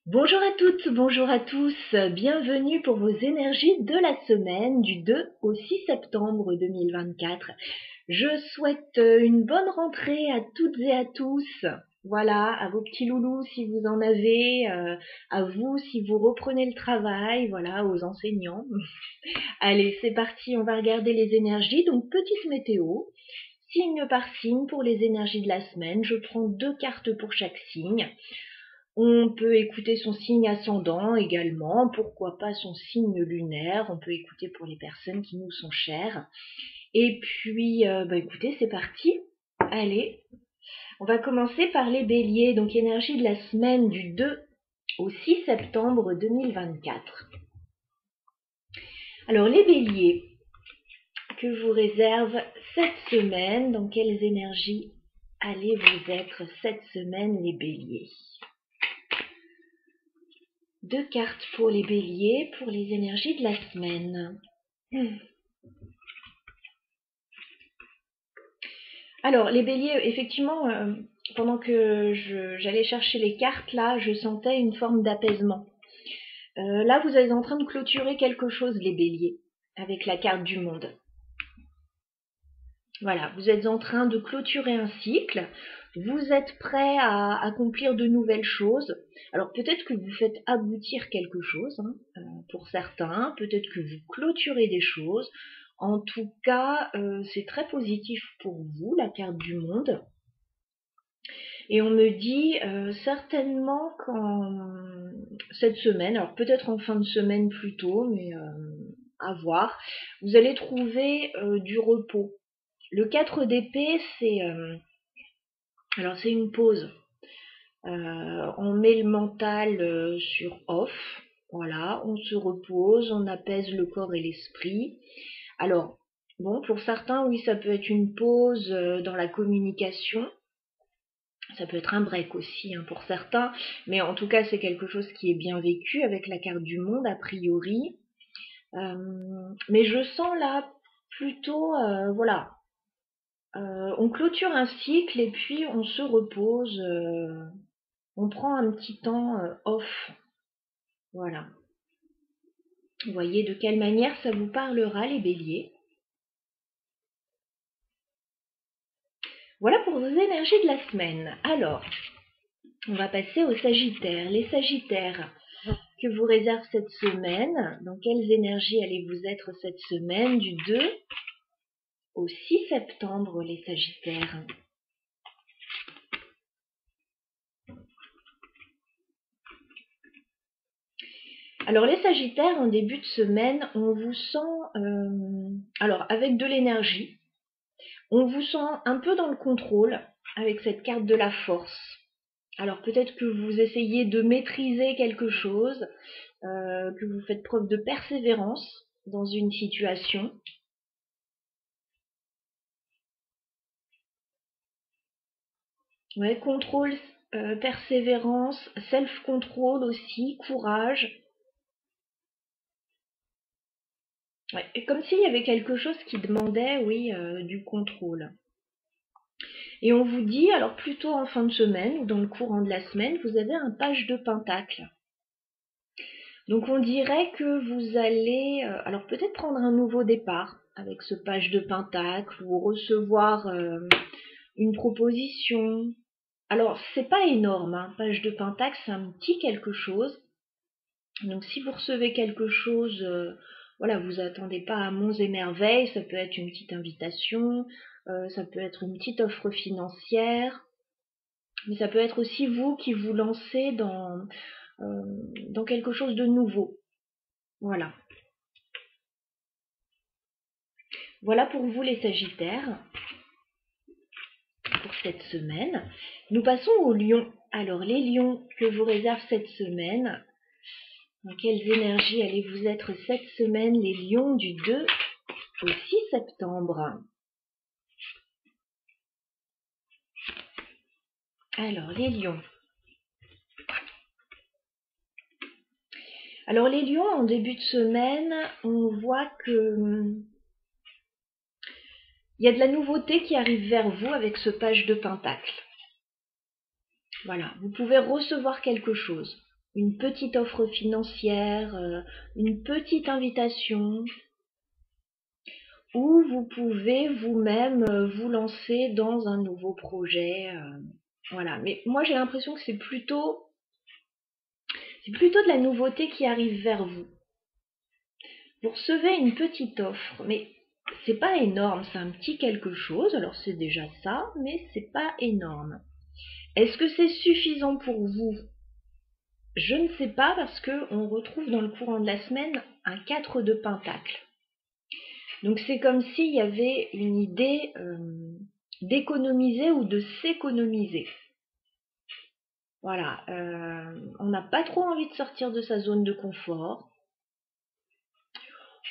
Bonjour à toutes, bonjour à tous, bienvenue pour vos énergies de la semaine du 2 au 6 septembre 2024. Je souhaite une bonne rentrée à toutes et à tous. Voilà, à vos petits loulous si vous en avez, à vous si vous reprenez le travail, voilà, aux enseignants. Allez, c'est parti, on va regarder les énergies. Donc, petite météo, signe par signe pour les énergies de la semaine. Je prends 2 cartes pour chaque signe. On peut écouter son signe ascendant également, pourquoi pas son signe lunaire, on peut écouter pour les personnes qui nous sont chères. Et puis, écoutez, c'est parti. Allez, on va commencer par les béliers, donc énergie de la semaine du 2 au 6 septembre 2024. Alors les béliers, que vous réserve cette semaine, dans quelles énergies allez vous être cette semaine les béliers? 2 cartes pour les béliers, pour les énergies de la semaine. Alors, les béliers, effectivement, pendant que j'allais chercher les cartes, là, je sentais une forme d'apaisement. Là, vous êtes en train de clôturer quelque chose, les béliers, avec la carte du monde. Voilà, vous êtes en train de clôturer un cycle, vous êtes prêt à accomplir de nouvelles choses. Alors peut-être que vous faites aboutir quelque chose, pour certains, peut-être que vous clôturez des choses. En tout cas, c'est très positif pour vous, la carte du monde. Et on me dit certainement qu'en cette semaine, alors peut-être en fin de semaine plus tôt, mais à voir, vous allez trouver du repos. Le 4 d'épée, c'est une pause. On met le mental sur off, voilà, on se repose, on apaise le corps et l'esprit. Alors, bon, pour certains, oui, ça peut être une pause dans la communication. Ça peut être un break aussi pour certains, mais en tout cas, c'est quelque chose qui est bien vécu avec la carte du monde, a priori. Mais je sens là plutôt, voilà, on clôture un cycle et puis on se repose, on prend un petit temps off. Voilà. Vous voyez de quelle manière ça vous parlera, les béliers. Voilà pour vos énergies de la semaine. Alors, on va passer aux sagittaires. Les sagittaires, que vous réserve cette semaine, dans quelles énergies allez-vous être cette semaine du 2 au 6 septembre, les sagittaires? Alors les sagittaires, en début de semaine, on vous sent, alors avec de l'énergie, on vous sent un peu dans le contrôle avec cette carte de la force. Alors peut-être que vous essayez de maîtriser quelque chose, que vous faites preuve de persévérance dans une situation. Ouais, contrôle, persévérance, self-control aussi, courage. Ouais, et comme s'il y avait quelque chose qui demandait, oui, du contrôle. Et on vous dit, alors plutôt en fin de semaine ou dans le courant de la semaine, vous avez un page de pentacle. Donc on dirait que vous allez, alors peut-être prendre un nouveau départ avec ce page de pentacle ou recevoir une proposition. Alors c'est pas énorme, page de pentacle, c'est un petit quelque chose. Donc si vous recevez quelque chose, voilà, vous attendez pas à monts et merveilles, ça peut être une petite invitation, ça peut être une petite offre financière, mais ça peut être aussi vous qui vous lancez dans quelque chose de nouveau. Voilà. Voilà pour vous les Sagittaires, pour cette semaine. Nous passons aux Lions. Alors les Lions, que vous réserve cette semaine? Dans quelles énergies allez-vous être cette semaine, les Lions, du 2 au 6 septembre? Alors, les Lions. Alors, les Lions, en début de semaine, on voit que il y a de la nouveauté qui arrive vers vous avec ce page de pentacle. Voilà, vous pouvez recevoir quelque chose. une petite offre financière, une petite invitation, ou vous pouvez vous-même vous lancer dans un nouveau projet. Voilà, mais moi j'ai l'impression que c'est plutôt de la nouveauté qui arrive vers vous. Vous recevez une petite offre, mais c'est pas énorme, c'est un petit quelque chose, alors c'est déjà ça, mais c'est pas énorme. Est-ce que c'est suffisant pour vous? Je ne sais pas, parce que on retrouve dans le courant de la semaine un 4 de pentacle. Donc c'est comme s'il y avait une idée d'économiser ou de s'économiser. Voilà, on n'a pas trop envie de sortir de sa zone de confort.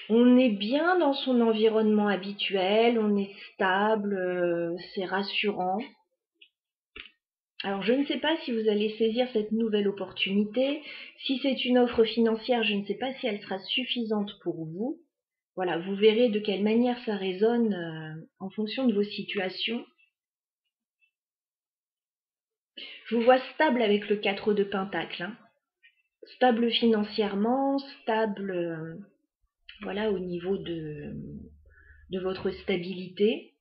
On est bien dans son environnement habituel, on est stable, c'est rassurant. Alors je ne sais pas si vous allez saisir cette nouvelle opportunité. Si c'est une offre financière, je ne sais pas si elle sera suffisante pour vous. Voilà, vous verrez de quelle manière ça résonne en fonction de vos situations. Je vous vois stable avec le 4 de pentacle. Hein. Stable financièrement, stable voilà, au niveau de votre stabilité.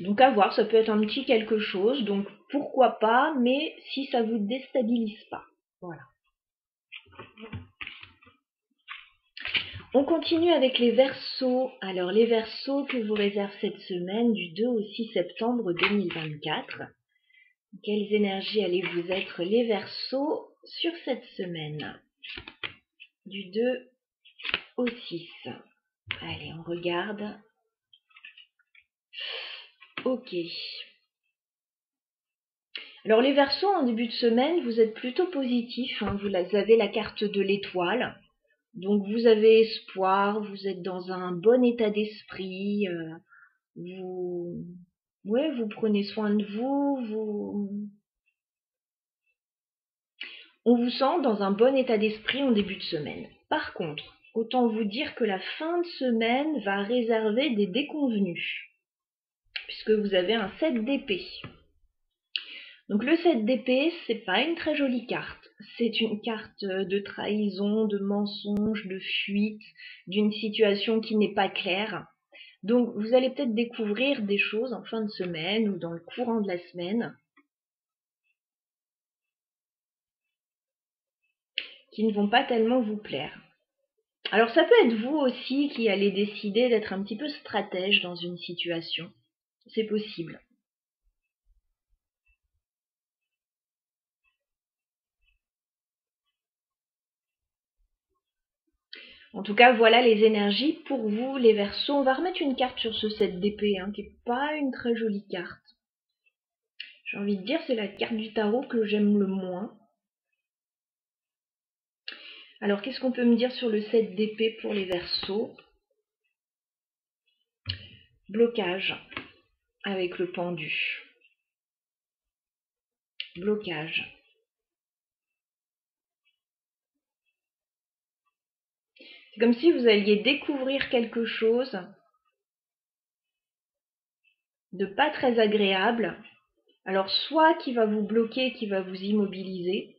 Donc à voir, ça peut être un petit quelque chose, donc pourquoi pas, mais si ça vous déstabilise pas. Voilà. On continue avec les Verseaux. Alors les Verseaux que vous réserve cette semaine du 2 au 6 septembre 2024. Quelles énergies allez vous être les Verseaux sur cette semaine du 2 au 6. Allez, on regarde. Ok. Alors les Verseaux, en début de semaine, vous êtes plutôt positif. Hein, vous avez la carte de l'étoile. Donc vous avez espoir, vous êtes dans un bon état d'esprit. Vous prenez soin de vous. On vous sent dans un bon état d'esprit en début de semaine. Par contre, autant vous dire que la fin de semaine va réserver des déconvenus, puisque vous avez un 7 d'épée. Donc le 7 d'épée, c'est pas une très jolie carte. C'est une carte de trahison, de mensonge, de fuite, d'une situation qui n'est pas claire. Donc vous allez peut-être découvrir des choses en fin de semaine ou dans le courant de la semaine qui ne vont pas tellement vous plaire. Alors ça peut être vous aussi qui allez décider d'être un petit peu stratège dans une situation. C'est possible. En tout cas, voilà les énergies pour vous, les Verseaux. On va remettre une carte sur ce 7 d'épée, qui n'est pas une très jolie carte. J'ai envie de dire, c'est la carte du tarot que j'aime le moins. Alors, qu'est-ce qu'on peut me dire sur le 7 d'épée pour les Verseaux? Blocage avec le pendu. Blocage. C'est comme si vous alliez découvrir quelque chose de pas très agréable. Alors, soit qui va vous bloquer, qui va vous immobiliser,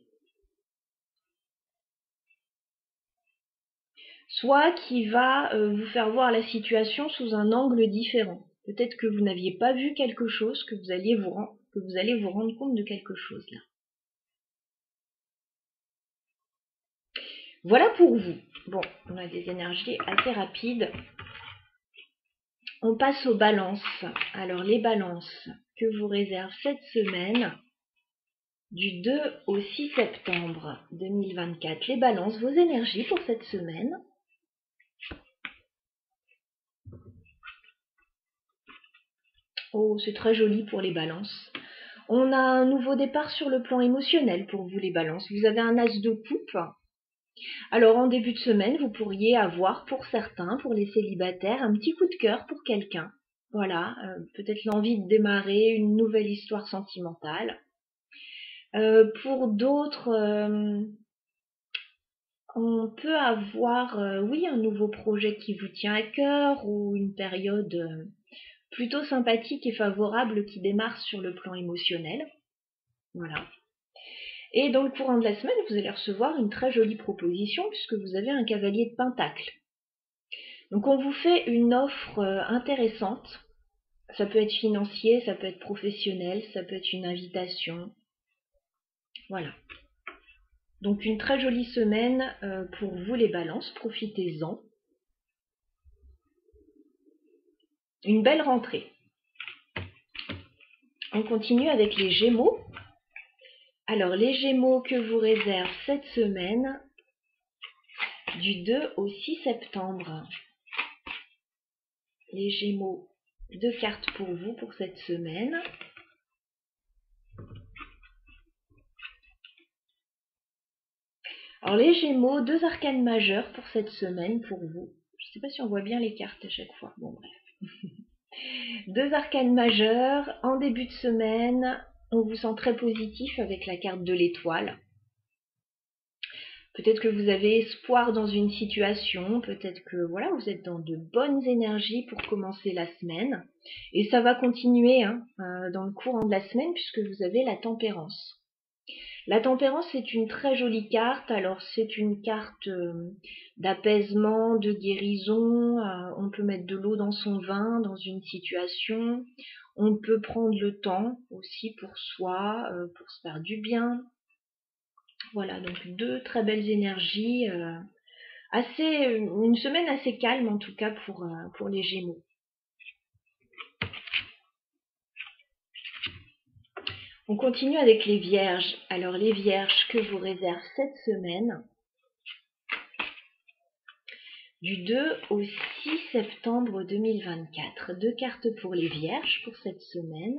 soit qui va vous faire voir la situation sous un angle différent. Peut-être que vous n'aviez pas vu quelque chose, que vous allez vous rendre compte de quelque chose là. Voilà pour vous. Bon, on a des énergies assez rapides. On passe aux balances. Alors les balances que vous réserve cette semaine du 2 au 6 septembre 2024. Les balances, vos énergies pour cette semaine. Oh, c'est très joli pour les balances. On a un nouveau départ sur le plan émotionnel pour vous les balances. Vous avez un as de coupe. Alors en début de semaine, vous pourriez avoir pour certains, pour les célibataires, un petit coup de cœur pour quelqu'un. Voilà, peut-être l'envie de démarrer une nouvelle histoire sentimentale. Pour d'autres, on peut avoir, oui, un nouveau projet qui vous tient à cœur ou une période plutôt sympathique et favorable qui démarre sur le plan émotionnel. Voilà. Et dans le courant de la semaine, vous allez recevoir une très jolie proposition puisque vous avez un cavalier de Pentacle. Donc on vous fait une offre intéressante. Ça peut être financier, ça peut être professionnel, ça peut être une invitation. Voilà. Donc une très jolie semaine pour vous les balances, profitez-en. Une belle rentrée. On continue avec les Gémeaux. Alors les Gémeaux que vous réserve cette semaine du 2 au 6 septembre. Les Gémeaux, 2 cartes pour vous pour cette semaine. Alors les Gémeaux, 2 arcanes majeures pour cette semaine pour vous. Je ne sais pas si on voit bien les cartes à chaque fois. Bon bref. 2 arcanes majeures en début de semaine. On vous sent très positif avec la carte de l'étoile. Peut-être que vous avez espoir dans une situation, peut-être que voilà, vous êtes dans de bonnes énergies pour commencer la semaine. Et ça va continuer dans le courant de la semaine puisque vous avez la tempérance. La tempérance, c'est une très jolie carte. Alors, c'est une carte d'apaisement, de guérison. On peut mettre de l'eau dans son vin, dans une situation. On peut prendre le temps aussi pour soi, pour se faire du bien. Voilà, donc 2 très belles énergies. Une semaine assez calme, en tout cas, pour les Gémeaux. On continue avec les Vierges. Alors les Vierges que vous réserve cette semaine, du 2 au 6 septembre 2024. 2 cartes pour les Vierges pour cette semaine.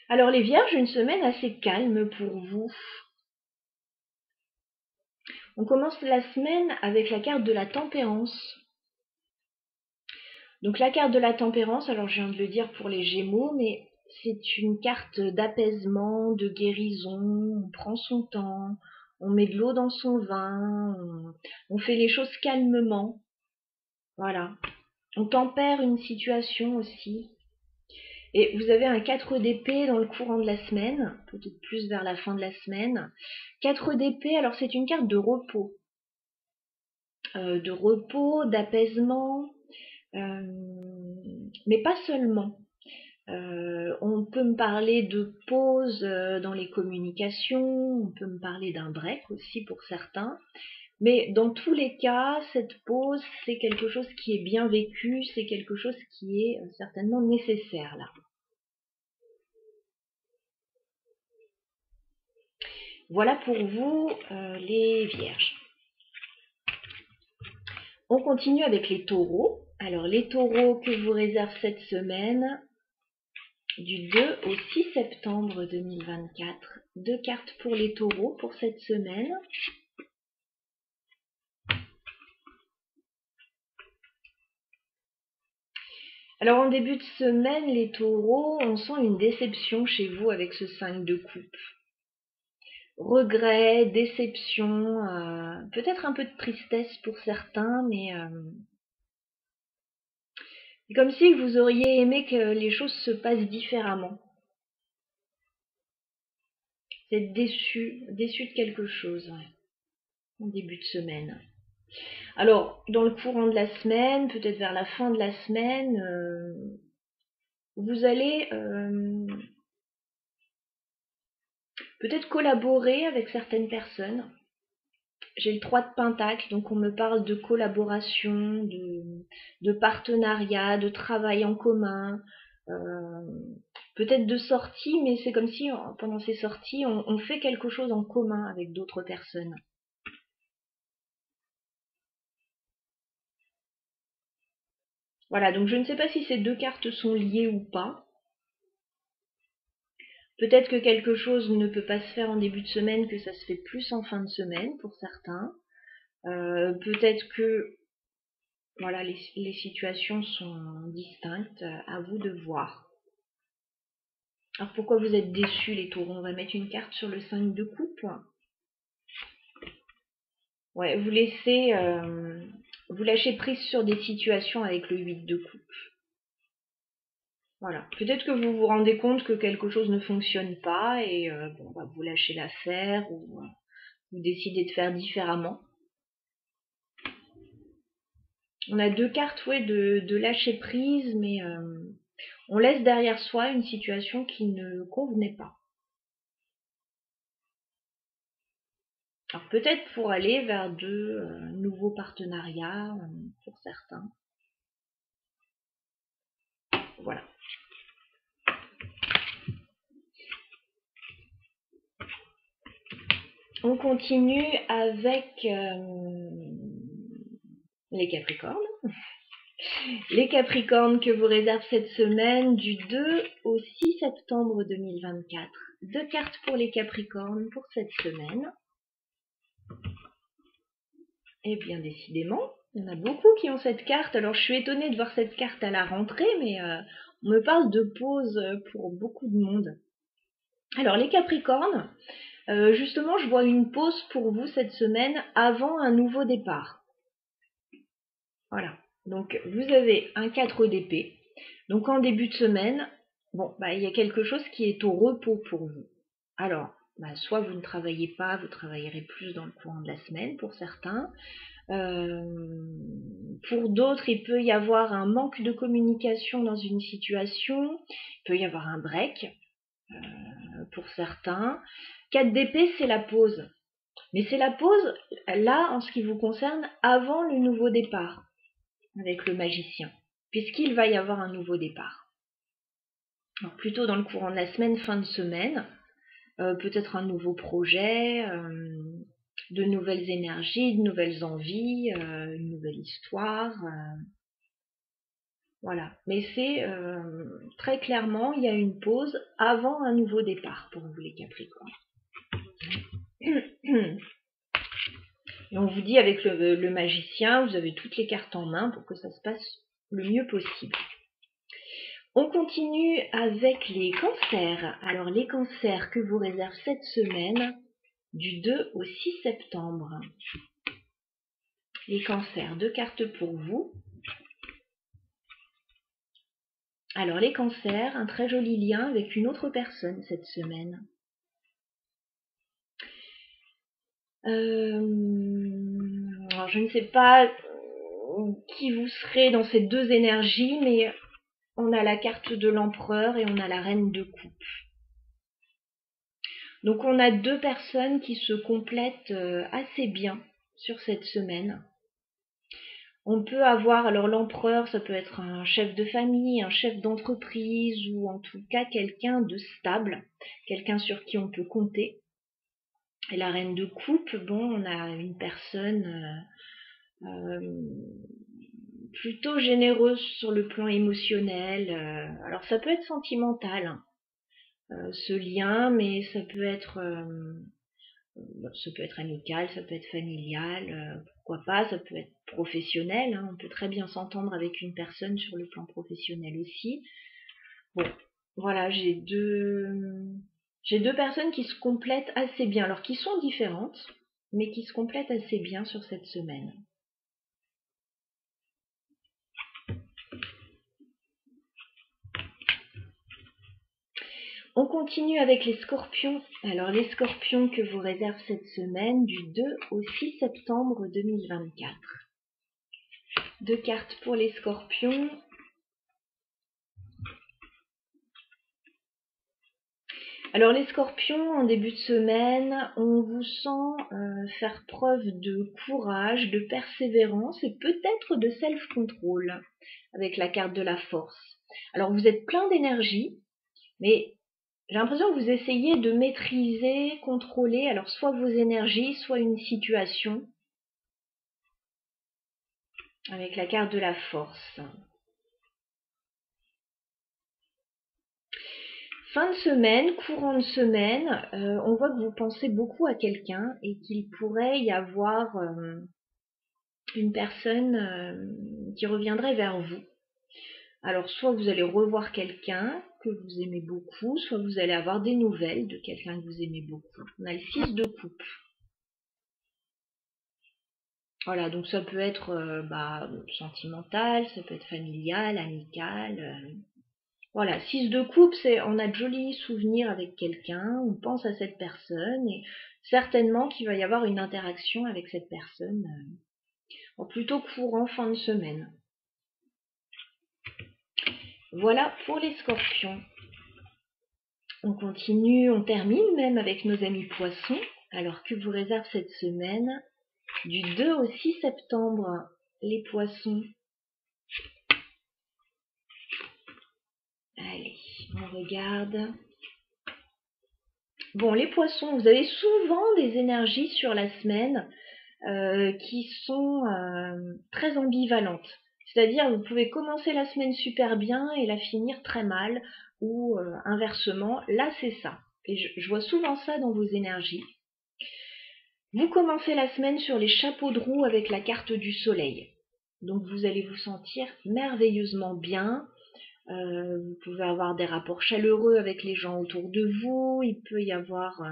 Alors les Vierges, une semaine assez calme pour vous. On commence la semaine avec la carte de la tempérance. Donc la carte de la tempérance, alors je viens de le dire pour les Gémeaux, mais c'est une carte d'apaisement, de guérison. On prend son temps, on met de l'eau dans son vin, on fait les choses calmement. Voilà. On tempère une situation aussi. Et vous avez un 4 d'épée dans le courant de la semaine, peut-être plus vers la fin de la semaine. 4 d'épée, alors c'est une carte de repos. D'apaisement, mais pas seulement. On peut me parler de pause dans les communications, on peut me parler d'un break aussi pour certains. Mais dans tous les cas, cette pause, c'est quelque chose qui est bien vécu, c'est quelque chose qui est certainement nécessaire là. Voilà pour vous les Vierges. On continue avec les Taureaux. Alors les Taureaux que vous réserve cette semaine, du 2 au 6 septembre 2024. 2 cartes pour les Taureaux pour cette semaine. Alors en début de semaine, les Taureaux, on sent une déception chez vous avec ce 5 de coupe. Regret, déception, peut-être un peu de tristesse pour certains, mais c'est comme si vous auriez aimé que les choses se passent différemment. Vous êtes déçu de quelque chose, ouais, en début de semaine. Alors, dans le courant de la semaine, peut-être vers la fin de la semaine, vous allez peut-être collaborer avec certaines personnes. J'ai le 3 de Pentacle, donc on me parle de collaboration, de partenariat, de travail en commun, peut-être de sorties, mais c'est comme si pendant ces sorties, on fait quelque chose en commun avec d'autres personnes. Voilà, donc je ne sais pas si ces 2 cartes sont liées ou pas. Peut-être que quelque chose ne peut pas se faire en début de semaine, que ça se fait plus en fin de semaine pour certains. Peut-être que voilà, les situations sont distinctes, à vous de voir. Alors pourquoi vous êtes déçus les Taureaux? On va mettre une carte sur le 5 de coupe. Ouais, vous lâchez prise sur des situations avec le 8 de coupe. Voilà. Peut-être que vous vous rendez compte que quelque chose ne fonctionne pas et vous lâchez l'affaire ou vous décidez de faire différemment. On a deux cartes, ouais, de lâcher prise, mais on laisse derrière soi une situation qui ne convenait pas. Alors peut-être pour aller vers de nouveaux partenariats pour certains. Voilà. On continue avec les Capricornes. Les Capricornes que vous réserve cette semaine du 2 au 6 septembre 2024. Deux cartes pour les Capricornes pour cette semaine. Et bien décidément, il y en a beaucoup qui ont cette carte. Alors je suis étonnée de voir cette carte à la rentrée, mais on me parle de pause pour beaucoup de monde. Alors les Capricornes, justement, je vois une pause pour vous cette semaine avant un nouveau départ. Voilà. Donc vous avez un 4 d'épée. Donc en début de semaine, il y a quelque chose qui est au repos pour vous. Alors, soit vous ne travaillez pas, vous travaillerez plus dans le courant de la semaine pour certains. Pour d'autres, il peut y avoir un manque de communication dans une situation. Il peut y avoir un break pour certains. 4 d'épée, c'est la pause. Mais c'est la pause, là, en ce qui vous concerne, avant le nouveau départ avec le magicien, puisqu'il va y avoir un nouveau départ. Alors, plutôt dans le courant de la semaine, fin de semaine, peut-être un nouveau projet, de nouvelles énergies, de nouvelles envies, une nouvelle histoire. Voilà. Mais c'est très clairement, il y a une pause avant un nouveau départ pour vous les Capricornes. Et on vous dit avec le magicien, vous avez toutes les cartes en main pour que ça se passe le mieux possible. On continue avec les cancers. Alors les cancers que vous réserve cette semaine du 2 au 6 septembre. Les cancers, deux cartes pour vous. Alors les cancers, un très joli lien avec une autre personne cette semaine. Alors je ne sais pas qui vous serez dans ces deux énergies, mais on a la carte de l'empereur et on a la reine de coupe. Donc on a deux personnes qui se complètent assez bien sur cette semaine. On peut avoir, alors l'empereur, ça peut être un chef de famille, un chef d'entreprise ou en tout cas quelqu'un de stable, quelqu'un sur qui on peut compter. Et la reine de coupe, on a une personne plutôt généreuse sur le plan émotionnel. Alors ça peut être sentimental, ce lien, mais ça peut être amical, ça peut être familial, pourquoi pas, ça peut être professionnel, hein, on peut très bien s'entendre avec une personne sur le plan professionnel aussi. Voilà, j'ai deux personnes qui se complètent assez bien, alors qui sont différentes, mais qui se complètent assez bien sur cette semaine. On continue avec les scorpions. Alors les scorpions que vous réserve cette semaine du 2 au 6 septembre 2024. Deux cartes pour les scorpions. Alors les scorpions, en début de semaine, on vous sent faire preuve de courage, de persévérance et peut-être de self-control avec la carte de la force. Alors vous êtes plein d'énergie, mais j'ai l'impression que vous essayez de maîtriser, contrôler, alors soit vos énergies, soit une situation avec la carte de la force. Fin de semaine, courant de semaine, on voit que vous pensez beaucoup à quelqu'un et qu'il pourrait y avoir une personne qui reviendrait vers vous. Alors soit vous allez revoir quelqu'un que vous aimez beaucoup, soit vous allez avoir des nouvelles de quelqu'un que vous aimez beaucoup. On a le 6 de coupe. Voilà, donc ça peut être sentimental, ça peut être familial, amical. Voilà, 6 de coupe, c'est on a de jolis souvenirs avec quelqu'un, on pense à cette personne et certainement qu'il va y avoir une interaction avec cette personne plutôt courant fin de semaine. Voilà pour les scorpions. On continue, on termine même avec nos amis poissons. Alors que vous réserve cette semaine du 2 au 6 septembre, les poissons? Allez, on regarde. Bon, les poissons, vous avez souvent des énergies sur la semaine qui sont très ambivalentes. C'est-à-dire, vous pouvez commencer la semaine super bien et la finir très mal, ou inversement. Là, c'est ça. Et je vois souvent ça dans vos énergies. Vous commencez la semaine sur les chapeaux de roue avec la carte du soleil. Donc, vous allez vous sentir merveilleusement bien. Vous pouvez avoir des rapports chaleureux avec les gens autour de vous. Il peut y avoir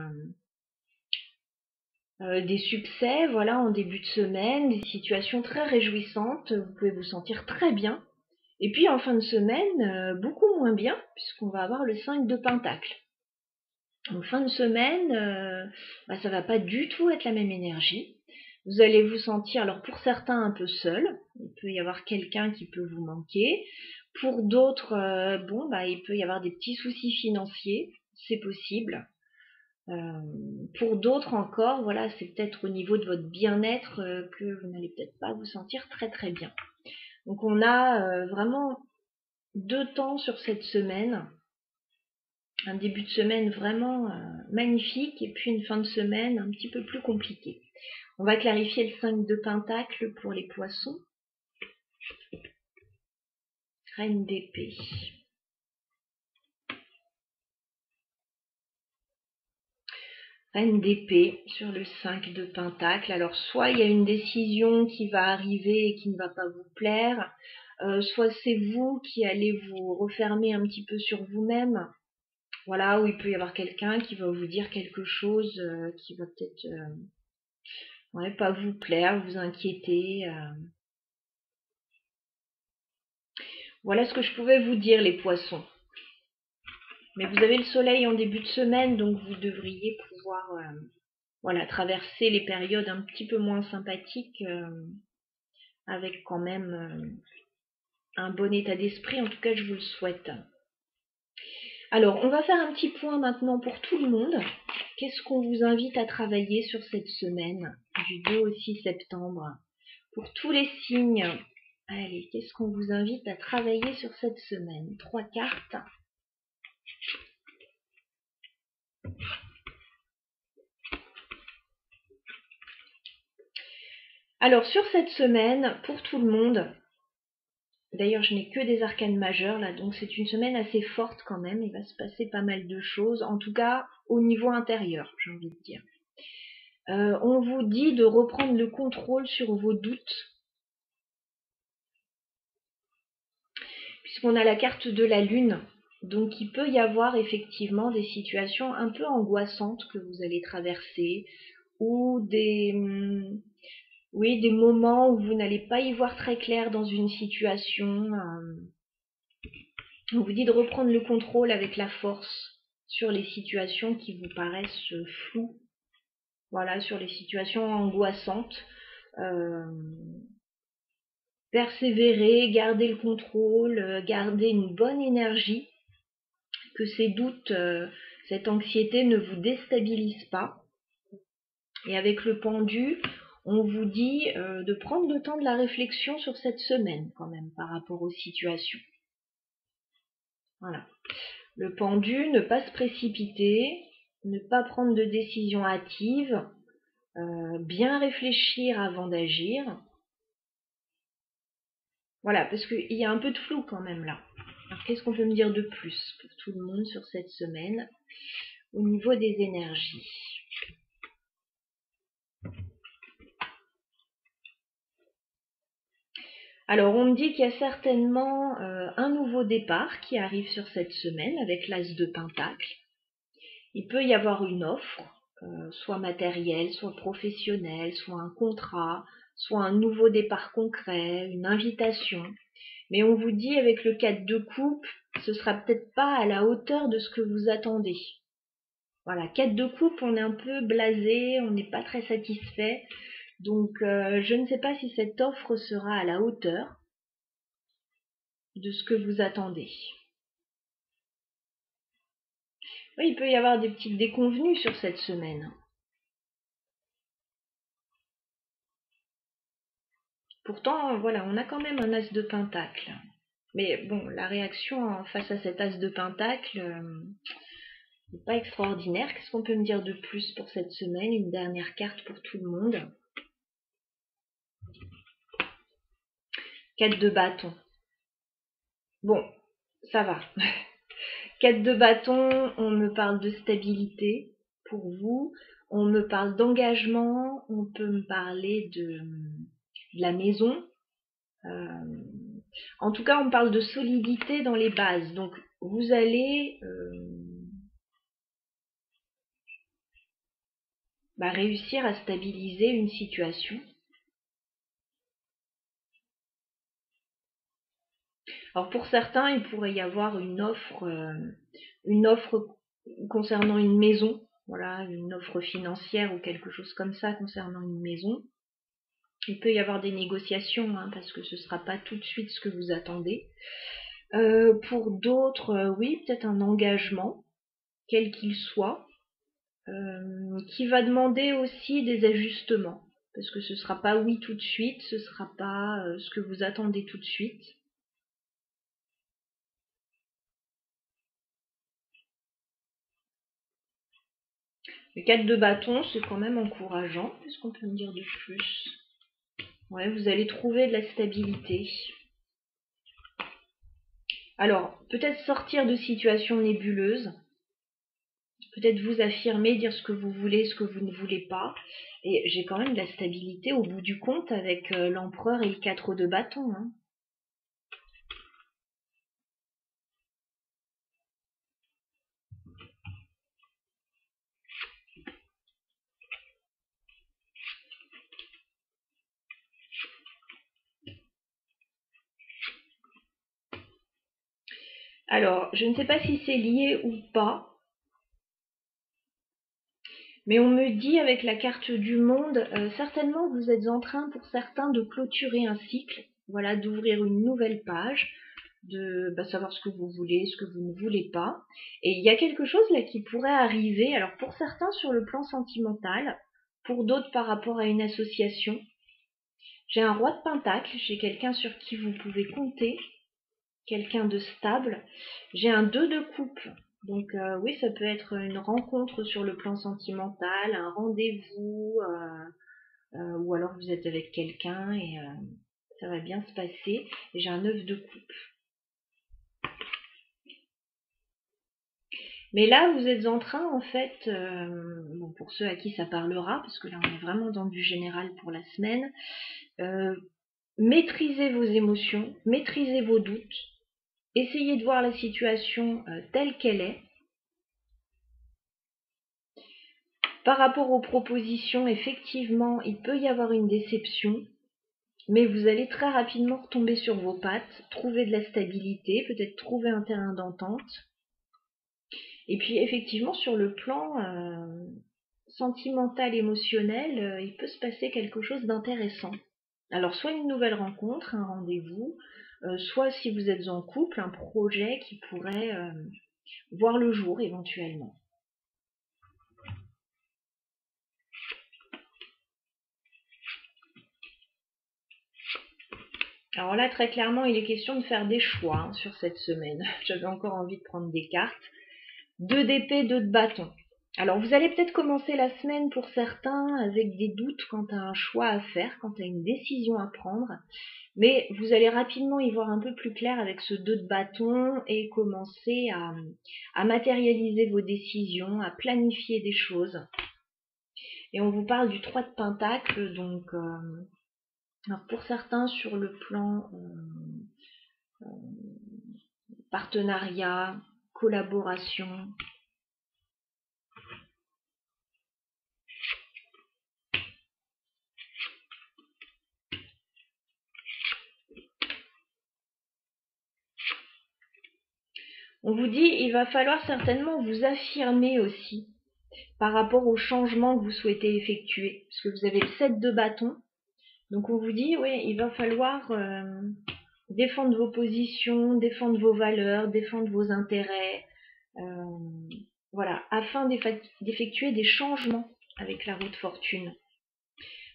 des succès, voilà, en début de semaine, des situations très réjouissantes. Vous pouvez vous sentir très bien. Et puis en fin de semaine, beaucoup moins bien, puisqu'on va avoir le 5 de Pentacle. En fin de semaine, ça va pas du tout être la même énergie. Vous allez vous sentir, alors pour certains, un peu seul. Il peut y avoir quelqu'un qui peut vous manquer. Pour d'autres, il peut y avoir des petits soucis financiers, c'est possible. Pour d'autres encore, voilà, c'est peut-être au niveau de votre bien-être que vous n'allez peut-être pas vous sentir très très bien. Donc on a vraiment 2 temps sur cette semaine. Un début de semaine vraiment magnifique et puis une fin de semaine un petit peu plus compliquée. On va clarifier le 5 de Pentacle pour les poissons. Reine d'épée. Reine d'épée sur le 5 de Pentacle. Alors soit il y a une décision qui va arriver et qui ne va pas vous plaire, soit c'est vous qui allez vous refermer un petit peu sur vous-même. Voilà, où il peut y avoir quelqu'un qui va vous dire quelque chose qui va peut-être pas vous plaire, vous inquiéter. Voilà ce que je pouvais vous dire, les poissons. Mais vous avez le soleil en début de semaine, donc vous devriez pouvoir traverser les périodes un petit peu moins sympathiques avec quand même un bon état d'esprit. En tout cas, je vous le souhaite. Alors, on va faire un petit point maintenant pour tout le monde. Qu'est-ce qu'on vous invite à travailler sur cette semaine du 2 au 6 septembre? Pour tous les signes, allez, qu'est-ce qu'on vous invite à travailler sur cette semaine? 3 cartes. Alors, sur cette semaine, pour tout le monde, d'ailleurs, je n'ai que des arcanes majeures là, donc c'est une semaine assez forte quand même. Il va se passer pas mal de choses, en tout cas au niveau intérieur, j'ai envie de dire. On vous dit de reprendre le contrôle sur vos doutes, puisqu'on a la carte de la lune. Donc il peut y avoir effectivement des situations un peu angoissantes que vous allez traverser, ou des moments où vous n'allez pas y voir très clair dans une situation. On vous dit de reprendre le contrôle avec la force sur les situations qui vous paraissent floues. Voilà, sur les situations angoissantes. Persévérer, garder le contrôle, garder une bonne énergie, que ces doutes, cette anxiété ne vous déstabilise pas. Et avec le pendu, on vous dit de prendre le temps de la réflexion sur cette semaine quand même par rapport aux situations. Voilà. Le pendu, ne pas se précipiter, ne pas prendre de décision hâtive, bien réfléchir avant d'agir. Voilà, parce qu'il y a un peu de flou quand même là. Alors qu'est-ce qu'on peut me dire de plus pour tout le monde sur cette semaine au niveau des énergies? Alors on me dit qu'il y a certainement un nouveau départ qui arrive sur cette semaine avec l'As de Pentacle. Il peut y avoir une offre, soit matérielle, soit professionnelle, soit un contrat, soit un nouveau départ concret, une invitation. Mais on vous dit avec le 4 de coupe, ce sera peut-être pas à la hauteur de ce que vous attendez. Voilà, 4 de coupe, on est un peu blasé, on n'est pas très satisfait. Donc je ne sais pas si cette offre sera à la hauteur de ce que vous attendez. Oui, il peut y avoir des petites déconvenues sur cette semaine. Pourtant, voilà, on a quand même un as de pentacle. Mais bon, la réaction face à cet as de pentacle n'est pas extraordinaire. Qu'est-ce qu'on peut me dire de plus pour cette semaine? Une dernière carte pour tout le monde. 4 de bâton. Bon, ça va. 4 de bâton, on me parle de stabilité pour vous. On me parle d'engagement. On peut me parler de la maison. En tout cas, on parle de solidité dans les bases. Donc, vous allez réussir à stabiliser une situation. Alors, pour certains, il pourrait y avoir une offre concernant une maison. Voilà, une offre financière ou quelque chose comme ça concernant une maison. Il peut y avoir des négociations, hein, parce que ce ne sera pas tout de suite ce que vous attendez. Pour d'autres, oui, peut-être un engagement, quel qu'il soit, qui va demander aussi des ajustements. Parce que ce ne sera pas oui tout de suite, ce ne sera pas ce que vous attendez tout de suite. Le 4 de bâton, c'est quand même encourageant. Qu'est-ce qu'on peut me dire de plus? Ouais, vous allez trouver de la stabilité. Alors, peut-être sortir de situations nébuleuses. Peut-être vous affirmer, dire ce que vous voulez, ce que vous ne voulez pas. Et j'ai quand même de la stabilité au bout du compte avec l'empereur et le 4 de bâton. Hein. Alors, je ne sais pas si c'est lié ou pas, mais on me dit avec la carte du monde, certainement vous êtes en train pour certains de clôturer un cycle, voilà, d'ouvrir une nouvelle page, de savoir ce que vous voulez, ce que vous ne voulez pas. Et il y a quelque chose là qui pourrait arriver, alors pour certains sur le plan sentimental, pour d'autres par rapport à une association. J'ai un roi de pentacle, j'ai quelqu'un sur qui vous pouvez compter, quelqu'un de stable. J'ai un 2 de coupe. Donc oui, ça peut être une rencontre sur le plan sentimental, un rendez-vous, ou alors vous êtes avec quelqu'un et ça va bien se passer. Et j'ai un 9 de coupe. Mais là, vous êtes en train, en fait, bon, pour ceux à qui ça parlera, parce que là, on est vraiment dans du général pour la semaine, maîtrisez vos émotions, maîtrisez vos doutes, essayez de voir la situation telle qu'elle est. Par rapport aux propositions, effectivement, il peut y avoir une déception, mais vous allez très rapidement retomber sur vos pattes, trouver de la stabilité, peut-être trouver un terrain d'entente. Et puis effectivement, sur le plan sentimental, émotionnel, il peut se passer quelque chose d'intéressant. Alors soit une nouvelle rencontre, un rendez-vous, soit si vous êtes en couple, un projet qui pourrait voir le jour éventuellement. Alors là, très clairement, il est question de faire des choix hein, sur cette semaine. J'avais encore envie de prendre des cartes. 2 d'épée, 2 de bâton. Alors vous allez peut-être commencer la semaine pour certains avec des doutes quant à un choix à faire, quant à une décision à prendre. Mais vous allez rapidement y voir un peu plus clair avec ce 2 de bâton et commencer à matérialiser vos décisions, à planifier des choses. Et on vous parle du 3 de pentacle, donc alors pour certains sur le plan partenariat, collaboration. On vous dit, il va falloir certainement vous affirmer aussi par rapport aux changements que vous souhaitez effectuer, parce que vous avez le 7 de bâton. Donc on vous dit, oui, il va falloir défendre vos positions, défendre vos valeurs, défendre vos intérêts, voilà, afin d'effectuer des changements avec la roue de fortune.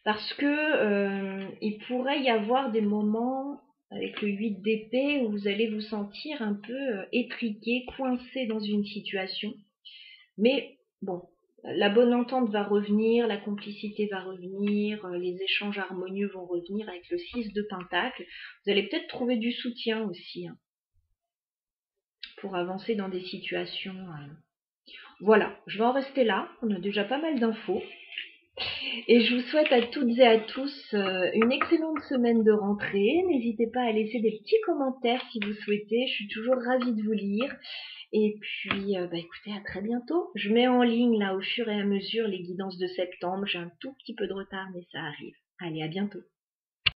Parce que il pourrait y avoir des moments avec le 8 d'épée où vous allez vous sentir un peu étriqué, coincé dans une situation. Mais bon, la bonne entente va revenir, la complicité va revenir, les échanges harmonieux vont revenir avec le 6 de Pentacle. Vous allez peut-être trouver du soutien aussi pour avancer dans des situations. Voilà, je vais en rester là. On a déjà pas mal d'infos. Et je vous souhaite à toutes et à tous une excellente semaine de rentrée. N'hésitez pas à laisser des petits commentaires si vous souhaitez. Je suis toujours ravie de vous lire. Et puis, écoutez, à très bientôt. Je mets en ligne là au fur et à mesure les guidances de septembre. J'ai un tout petit peu de retard, mais ça arrive. Allez, à bientôt.